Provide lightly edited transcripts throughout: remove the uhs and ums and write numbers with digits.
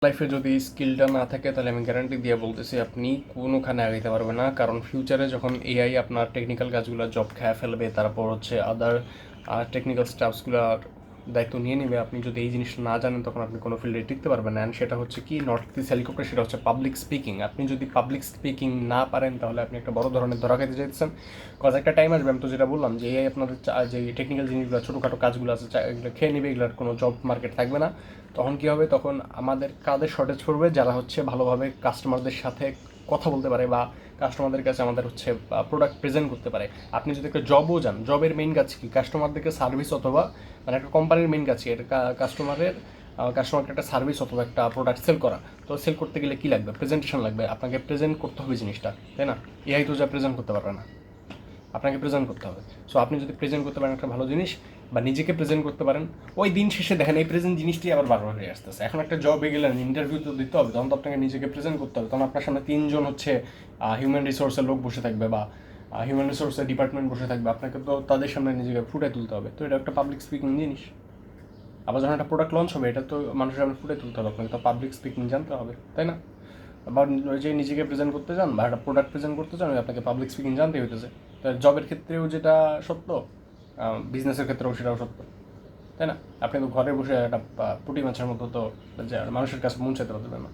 লাইফে যদি স্কিলটা না থাকে তাহলে আমি গ্যারান্টি দিয়ে বলতেছি আপনি কোনোখানে আগাইতে পারবেন না, কারণ ফিউচারে যখন এআই আপনার টেকনিক্যাল কাজগুলো জব খেয়ে ফেলবে, তারপর হচ্ছে আদার টেকনিক্যাল স্টাফসগুলোর দায়িত্ব নিয়ে নেবে, আপনি যদি এই জিনিসটা না জানেন তখন আপনি কোনো ফিল্ডে টিকতে পারবেন না। অ্যান্ড সেটা হচ্ছে কি, নর্থ ইস্ট হেলিকপ্টার, সেটা হচ্ছে পাবলিক স্পিকিং। আপনি যদি পাবলিক স্পিকিং না পারেন তাহলে আপনি একটা বড় ধরনের ধরা খাইতে চাইতেছেন। কজ একটা টাইম আসবে, আমি তো যেটা বললাম যে এআই আপনাদের যে টেকনিক্যাল জিনিসগুলো, ছোটোখাটো কাজগুলো আছে, এগুলো খেয়ে নেবে, এগুলোর কোনো জব মার্কেট থাকবে না। তখন কী হবে, তখন আমাদের কাদের শর্টেজ পড়বে, যারা হচ্ছে ভালোভাবে কাস্টমারদের সাথে কথা বলতে পারে বা কাস্টমারদের কাছে আমাদের হচ্ছে প্রোডাক্ট প্রেজেন্ট করতে পারে। আপনি যদি একটা জবও যান, জবের মেইন কাজ কি, কাস্টমারদেরকে সার্ভিস, অথবা মানে একটা কোম্পানির মেইন কাজ কি, এটা কাস্টমারকে একটা সার্ভিস অথবা একটা প্রোডাক্ট সেল করা। তো সেল করতে গেলে কী লাগবে, প্রেজেন্টেশন লাগবে, আপনাকে প্রেজেন্ট করতে হবে জিনিসটা, তাই না? এআই তো যা প্রেজেন্ট করতে পারবে না, আপনাকে প্রেজেন্ট করতে হবে। সো আপনি যদি প্রেজেন্ট করতে পারেন একটা ভালো জিনিস, বা নিজেকে প্রেজেন্ট করতে পারেন, ওই দিন শেষে দেখেন এই প্রেজেন্ট জিনিসটি আবার বারবার হয়ে আসতেছে। এখন একটা জবে গেলেন, ইন্টারভিউ তো দিতে হবে, তখন তো আপনাকে নিজেকে প্রেজেন্ট করতে হবে। তখন আপনার সামনে তিনজন হচ্ছে হিউম্যান রিসোর্সের লোক বসে থাকবে, বা হিউম্যান রিসোর্সের ডিপার্টমেন্ট বসে থাকবে, আপনাকে তো তাদের সামনে নিজেকে ফুটে তুলতে হবে। তো এটা একটা পাবলিক স্পিকিং জিনিস। আবার যখন একটা প্রোডাক্ট লঞ্চ হবে, এটা তো মানুষের সামনে ফুটে তুলতে হবে, আপনাকে তো পাবলিক স্পিকিং জানতে হবে, তাই না? আবার ওই যে নিজেকে প্রেজেন্ট করতে চান বা একটা প্রোডাক্ট প্রেজেন্ট করতে চান, আপনাকে পাবলিক স্পিকিং জানতেই হইতেছে। তো জবের ক্ষেত্রেও যেটা সত্য, বিজনেসের ক্ষেত্রেও সেটাও সত্য, তাই না? আপনি তো ঘরে বসে একটা পুঁটি মাছের মতো তো যে মানুষের কাছে পৌঁছাতে পারবেন না।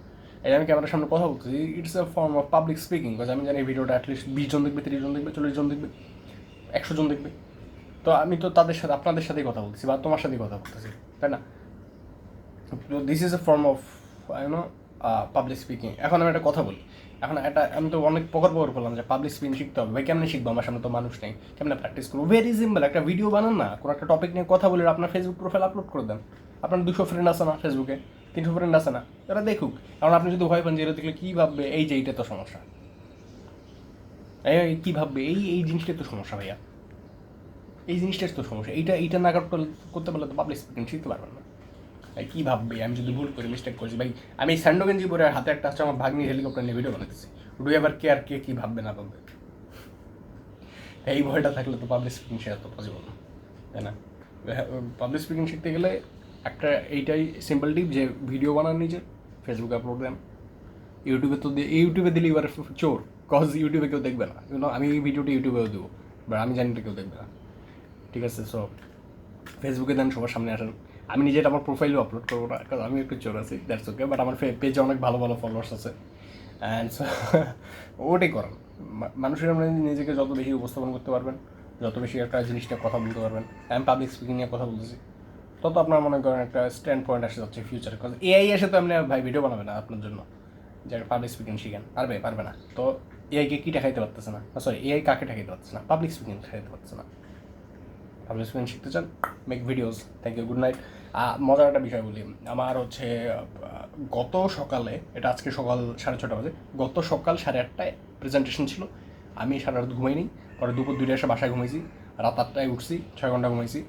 এই আমি ক্যামেরার সামনে কথা বলতেছি, it's a form of public speaking. Because আমি জানি এই ভিডিওটা অ্যাটলিস্ট 20 জন দেখবে, 30 জন দেখবে, 40 জন দেখবে, 100 জন দেখবে। তো আমি তো তাদের সাথে, আপনাদের সাথেই কথা বলতেছি বা তোমার সাথেই কথা বলতেছি, তাই না? তো this is a form of YONO public speaking. এখন আমি একটা কথা বলি, এখন একটা আমি তো অনেক পকর করলাম যে পাবলিক স্পিকিং শিখতে হবে। ভাই কেমনে শিখবো, আমার সামনে তো মানুষ নেই, কেমনে প্র্যাকটিস করবো? ভেরি সিম্পল, একটা ভিডিও বানান না, কোনো একটা টপিক নিয়ে কথা বলে আপনার ফেসবুক প্রোফাইল আপলোড করে দেন। আপনার 200 ফ্রেন্ড আছে না ফেসবুকে, 300 ফ্রেন্ড আছে না, তারা দেখুক। কারণ আপনি যদি ভয় পান যে এটা দেখলে কী ভাববে, এই যে এইটা তো সমস্যা, এই কী ভাববে, এই এই জিনিসটাই তো সমস্যা ভাইয়া, এই জিনিসটাই তো সমস্যা। এইটা না করতে পারলে তো পাবলিক স্পিকিং শিখতে পারবেন না। ভাই কী ভাববে, আমি যদি ভুল করে মিস্টেক করছি, ভাই আমি স্যান্ডো গেঞ্জি পরে হাতে একটা হচ্ছে আমার ভাগ্নি হেলিকপ্টার নিয়ে ভিডিও বানাতেছি, ডু এভার কেয়ার কে কী ভাববে না ভাববে? এই ভয়টা থাকলে তো পাবলিক স্পিকিং শেখা তো পসিবল না, তাই না? পাবলিক স্পিকিং শিখতে গেলে একটা এইটাই সিম্পল টিপ, যে ভিডিও বানান নিজে, ফেসবুকে আপলোড দেন, ইউটিউবে তো ইউটিউবে দিলে এবার চোর, কজ ইউটিউবে কেউ দেখবে না। আমি এই ভিডিওটা ইউটিউবেও দেবো, বাট আমি জানি না কেউ দেখবে না, ঠিক আছে? সো ফেসবুকে দেন, সবার সামনে আসেন। আমি নিজেটা আমার প্রোফাইলেও আপলোড করবো না, কারণ আমি একটু চোর আছি, দ্যাটস ওকে। বাট আমার পেজে অনেক ভালো ভালো ফলোয়ার্স আছে, অ্যান্ড ওটাই করেন। মানুষের সামনে নিজেকে যত বেশি উপস্থাপন করতে পারবেন, যত বেশি একটা জিনিস নিয়ে কথা বলতে পারবেন, আমি পাবলিক স্পিকিং নিয়ে কথা বলতেছি, তত আপনার মনে করেন একটা স্ট্যান্ড পয়েন্ট আসে যাচ্ছে ফিউচারে। কারণ এআই এসে তো আপনি ভাই ভিডিও বানাবে না আপনার জন্য, যে পাবলিক স্পিকিং শিখেন, পারবে না। তো এআইকে কী ঠেকাইতে পারতেছে না, সরি, এআই কাকে ঠেকাইতে পারতেছে না? পাবলিক স্পিকিং ঠেকাইতে পারতেছে না। পাবলিক স্পিকিং শিখতে চান, make videos. Thank you, good night. মজার একটা বিষয় বলি, আমার হচ্ছে গত সকালে, এটা আজকে সকাল 6:30 বাজে, গত সকাল 8:30টায় প্রেজেন্টেশন ছিল। আমি সারা রাত ঘুমাইনি, পরে দুপুর 2টায় এসে বাসায় ঘুমাইছি, রাত 8টায় উঠছি, 6 ঘন্টা ঘুমাইছি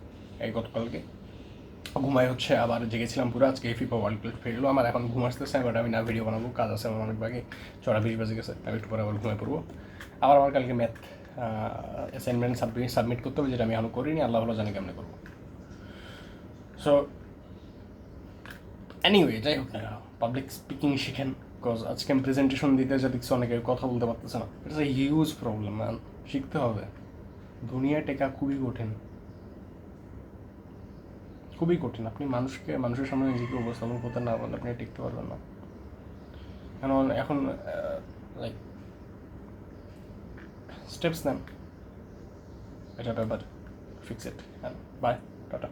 এই গতকালকে। ঘুমাই হচ্ছে আবার জেগেছিলাম পুরো, আজকে ফিফা ওয়ার্ল্ড কাপ হয়ে গেলো আমার, এখন ঘুম আসতেছে, বাট আমি না ভিডিও বানাবো, কাজ আছে আমার অনেক বাকি, 6:20 বাজে গেছে, আমি একটু পরে আবার ঘুমাই পড়বো। আবার আমার কালকে ম্যাথ অ্যাসাইনমেন্ট সাবমিট করতে হবে, যেটা আমি এখনও করিনি, আল্লাহ ভালো জানি কেমনে করবো। সো এনিওয়ে, যাই হোক না, পাবলিক স্পিকিং শিখেন। বিকজ আজকে আমি প্রেজেন্টেশন দিতে যা দেখছি অনেকে কথা বলতে পারতেছে না, it's a huge problem man. শিখতে হবে, দুনিয়ায় টেকা খুবই কঠিন, খুবই কঠিন। আপনি মানুষের সামনে নিজেকে উপস্থাপন করতে না পারলে আপনি টিকতে পারবেন না। এখন লাইক স্টেপস নেন, এটা ব্যাপার, ফিক্স ইট, বাই, টাটা।